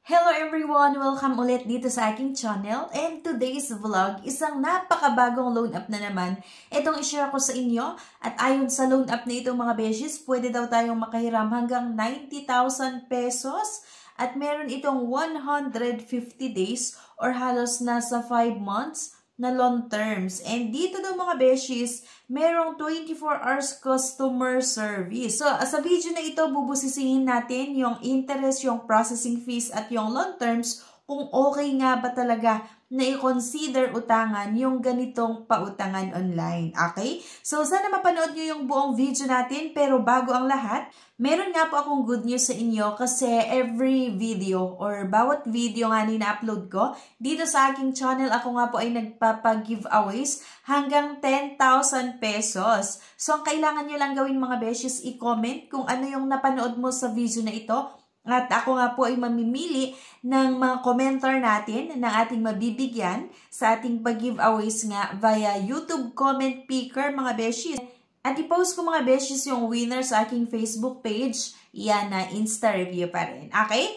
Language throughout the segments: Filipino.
Hello everyone! Welcome ulit dito sa aking channel. And today's vlog, isang napakabagong loan app na naman. Itong i-share ko sa inyo. At ayon sa loan app na ito mga beshies, pwede daw tayong makahiram hanggang 90,000 pesos. At meron itong 150 days or halos nasa 5 months na loan terms. And dito daw mga beshies, merong 24 hours customer service. So, sa video na ito, bubusisihin natin yung interest, yung processing fees, at yung loan terms kung okay nga ba talaga na i-consider utangan yung ganitong pautangan online. Okay? So, sana mapanood nyo yung buong video natin. Pero bago ang lahat, meron nga po akong good news sa inyo kasi every video or bawat video nga na-upload ko, dito sa aking channel, ako nga po ay nagpapag-giveaways hanggang 10,000 pesos. So, ang kailangan nyo lang gawin mga beshes, i-comment kung ano yung napanood mo sa video na ito. At ako nga po ay mamimili ng mga commenter natin na ating mabibigyan sa ating pag-giveaways nga via YouTube comment picker mga beshies. At i-post ko mga beshies yung winner sa aking Facebook page. Yan na Insta review pa rin. Okay?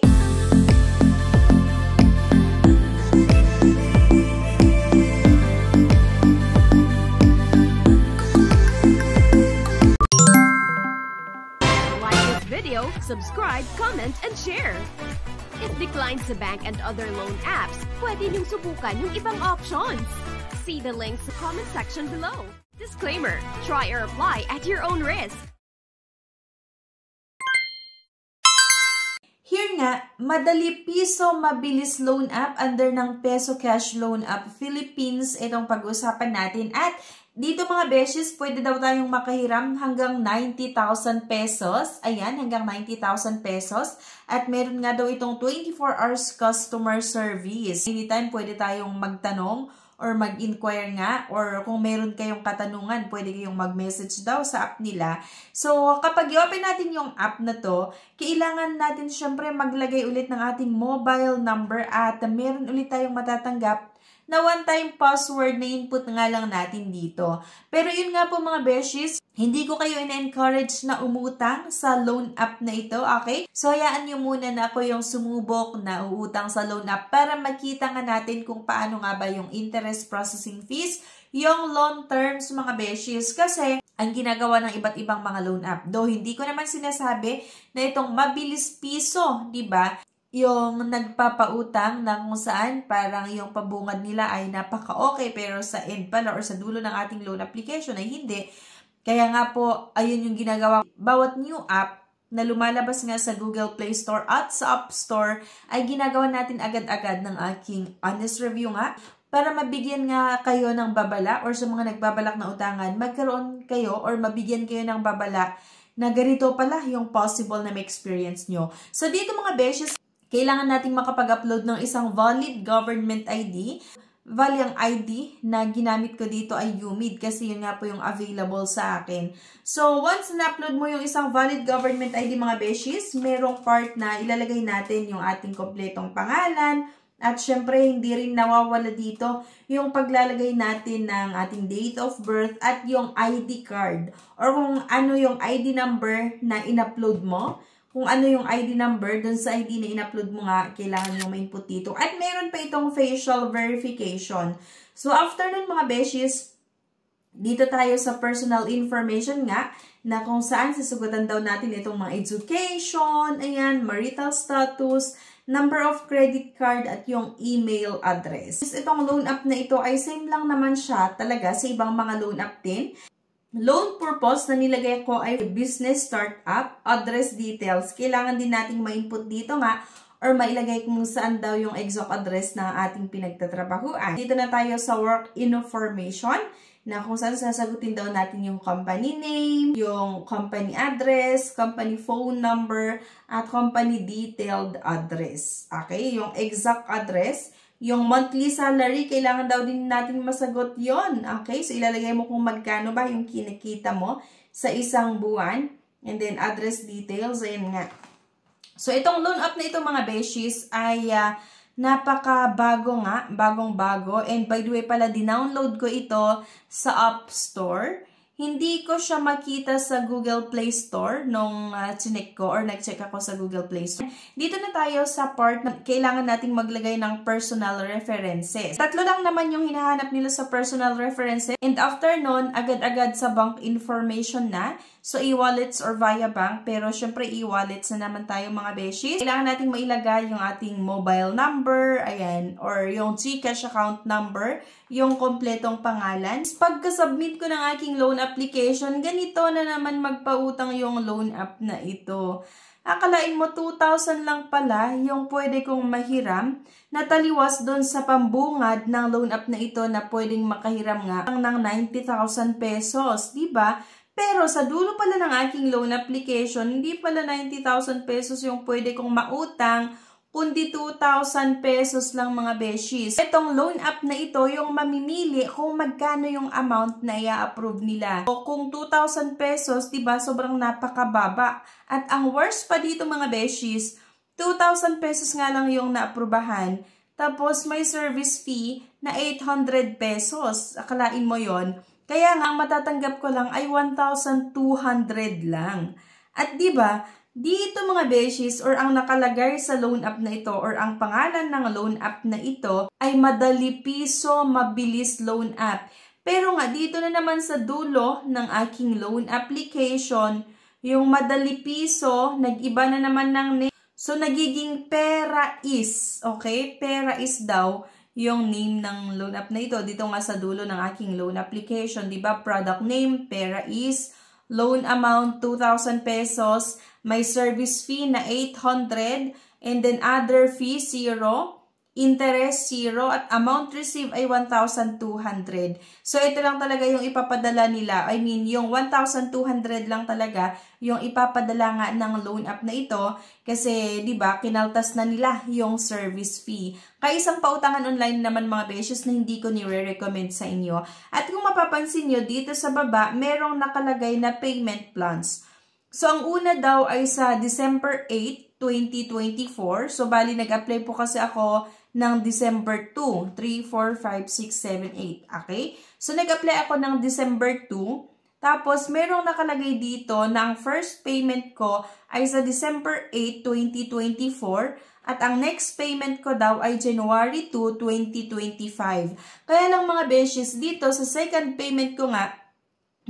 Subscribe, comment, and share. If declined sa bank and other loan apps, pwede niyong subukan yung ibang options. See the links sa comment section below. Disclaimer, try or apply at your own risk. Here nga, Madali Piso Mabilis Loan App under ng Peso Cash Loan App Philippines itong pag-usapan natin. At dito mga beshes, pwede daw tayong makahiram hanggang 90,000 pesos. Ayan, hanggang 90,000 pesos. At meron nga daw itong 24 hours customer service. Anytime pwede tayong magtanong or mag-inquire nga, or kung meron kayong katanungan, pwede kayong mag-message daw sa app nila. So, kapag i-open natin yung app na to, kailangan natin syempre maglagay ulit ng ating mobile number at meron ulit tayong matatanggap na one-time password na input nga lang natin dito. Pero yun nga po mga beshies, hindi ko kayo ina-encourage na umutang sa loan app na ito, okay? So, hayaan nyo muna na ako yung sumubok na uutang sa loan app para makita nga natin kung paano nga ba yung interest processing fees, yung loan terms mga beshies. Kasi, ang ginagawa ng iba't ibang mga loan app. Though, hindi ko naman sinasabi na itong Mabilis Piso, di ba? Yung nagpapautang na kung saan parang yung pabungad nila ay napaka-okay pero sa end pala or sa dulo ng ating loan application ay hindi. Kaya nga po, ayun yung ginagawa. Bawat new app na lumalabas nga sa Google Play Store at sa App Store ay ginagawa natin agad-agad ng aking honest review nga para mabigyan nga kayo ng babala or sa mga nagbabalak na utangan, magkaroon kayo or mabigyan kayo ng babala na ganito pala yung possible na may experience nyo. So dito mga beshes, kailangan nating makapag-upload ng isang valid government ID. Ang ID na ginamit ko dito ay UMID kasi yun nga po yung available sa akin. So, once na-upload mo yung isang valid government ID mga beshies, merong part na ilalagay natin yung ating kompletong pangalan. At syempre, hindi rin nawawala dito yung paglalagay natin ng ating date of birth at yung ID card. Or kung ano yung ID number na in-upload mo. Kung ano yung ID number, dun sa ID na in-upload mo nga, kailangan mo ma-input dito. At meron pa itong facial verification. So, after nun mga beshies, dito tayo sa personal information nga, na kung saan sisugutan daw natin itong mga education, ayan, marital status, number of credit card, at yung email address. Itong loan app na ito ay same lang naman siya talaga sa ibang mga loan app din. Loan purpose na nilagay ko ay business startup, address details. Kailangan din nating ma-input dito nga or mailagay kung saan daw yung exact address ng ating pinagtatrabahuan. Dito na tayo sa work information na kung saan sasagutin daw natin yung company name, yung company address, company phone number, at company detailed address. Okay? Yung exact address. Yung monthly salary, kailangan daw din natin masagot yon. Okay? So, ilalagay mo kung magkano ba yung kinikita mo sa isang buwan. And then, address details. Ayan nga. So, itong loan app na ito mga beshies ay napaka-bago nga. Bagong-bago. And by the way pala, dinownload ko ito sa App Store. hindi ko siya makita sa Google Play Store nung chinek ko or nag-check ako sa Google Play Store. Dito na tayo sa part na kailangan nating maglagay ng personal references. Tatlo lang naman yung hinahanap nila sa personal references. And after nun, agad-agad sa bank information na. So, e-wallets or via bank. Pero, syempre, e-wallets na naman tayo mga beshies. Kailangan nating mailagay yung ating mobile number, ayan, or yung GCash account number, yung kompletong pangalan. Pagka-submit ko ng aking loan application, ganito na naman magpautang yung loan app na ito. Akalain mo 2,000 lang pala yung pwede kong mahiram na taliwas doon sa pambungad ng loan app na ito na pwedeng makahiram nga ng 90,000 pesos, diba? Pero sa dulo pala ng aking loan application, hindi pala 90,000 pesos yung pwede kong mautang, kundi 2,000 pesos lang mga beshies. Itong loan app na ito yung mamimili kung magkano yung amount na i-approve nila. O kung 2,000 pesos, diba, sobrang napakababa. At ang worst pa dito mga beshies, 2,000 pesos nga lang yung naaprubahan. Tapos may service fee na 800 pesos. Akalain mo yon. Kaya nga, ang matatanggap ko lang ay 1,200 lang. At diba, dito mga beshies or ang nakalagay sa loan app na ito or ang pangalan ng loan app na ito ay Madali Piso Mabilis Loan App. Pero nga, dito na naman sa dulo ng aking loan application, yung Madali Piso, nag-iba na naman ng name. So, nagiging Pera Is. Okay? Pera Is daw yung name ng loan app na ito. Dito nga sa dulo ng aking loan application, diba? Product name, Pera Is, loan amount, 2,000 pesos, may service fee na 800, and then other fee, 0, interest, 0, at amount received ay 1,200. So, ito lang talaga yung ipapadala nila. I mean, yung 1,200 lang talaga yung ipapadala nga ng loan app na ito kasi, di ba, kinaltas na nila yung service fee. Kaya isang pautangan online naman mga beshes na hindi ko nire-recommend sa inyo. At kung mapapansin nyo, dito sa baba, merong nakalagay na payment plans. So, ang una daw ay sa December 8, 2024. So, bali, nag-apply po kasi ako ng December 2, 3, 4, 5, 6, 7, 8. Okay? So, nag-apply ako ng December 2. Tapos, merong nakalagay dito na ang first payment ko ay sa December 8, 2024. At ang next payment ko daw ay January 2, 2025. Kaya lang mga beshes, dito sa second payment ko nga,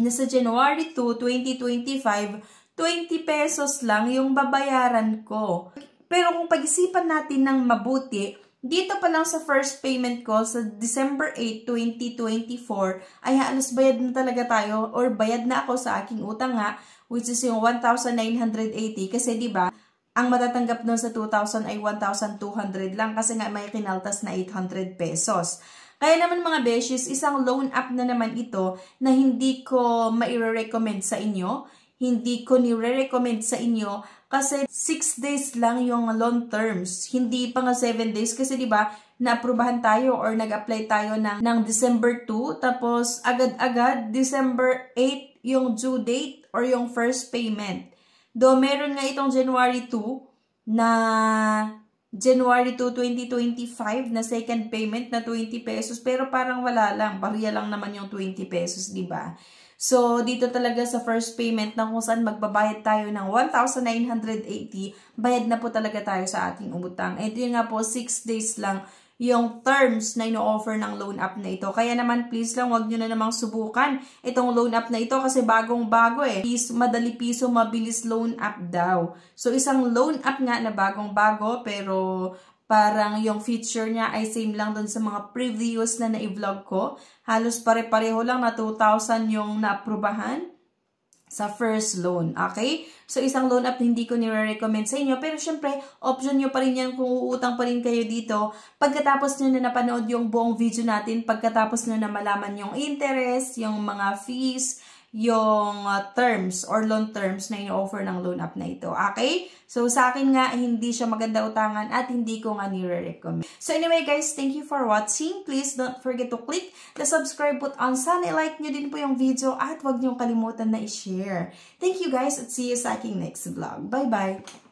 na sa January 2, 2025, 20 pesos lang yung babayaran ko. Pero kung pag-isipan natin ng mabuti, dito pa lang sa first payment ko sa December 8, 2024 ay halos bayad na talaga tayo or bayad na ako sa aking utang nga, which is yung 1,980 kasi diba, ang matatanggap doon sa 2,000 ay 1,200 lang kasi nga may kinaltas na 800 pesos. Kaya naman mga beshes, isang loan app na naman ito na hindi ko maire-recommend sa inyo. Hindi ko nire-recommend sa inyo kasi 6 days lang yung loan terms. Hindi pa nga 7 days kasi diba, na-aprubahan tayo or nag-apply tayo ng December 2. Tapos agad-agad, December 8 yung due date or yung first payment. Though meron nga itong January 2 na January 2, 2025 na second payment na 20 pesos. Pero parang wala lang. Bariya lang naman yung 20 pesos, diba? So, dito talaga sa first payment na kung saan magbabayad tayo ng 1,980, bayad na po talaga tayo sa ating utang. Ito yun nga po, 6 days lang yung terms na ino-offer ng loan app na ito. Kaya naman, please lang, wag nyo na namang subukan itong loan app na ito kasi bagong-bago eh. Madali Piso Mabilis Loan App daw. So, isang loan app nga na bagong-bago pero parang yung feature niya ay same lang dun sa mga previous na na-vlog ko. Halos pare-pareho lang na 2,000 yung naaprubahan sa first loan. Okay? So, isang loan app hindi ko nire-recommend sa inyo. Pero syempre, option nyo pa rin yan kung uutang pa rin kayo dito. Pagkatapos nyo na napanood yung buong video natin, pagkatapos nyo na malaman yung interest, yung mga fees, yung terms or loan terms na ino-offer ng loan app na ito. Okay? So, sa akin nga, hindi siya maganda utangan at hindi ko nga nire-recommend. So, anyway guys, thank you for watching. Please don't forget to click the subscribe button. Sana i-like nyo din po yung video at huwag nyo kalimutan na i-share. Thank you guys at see you sa aking next vlog. Bye-bye!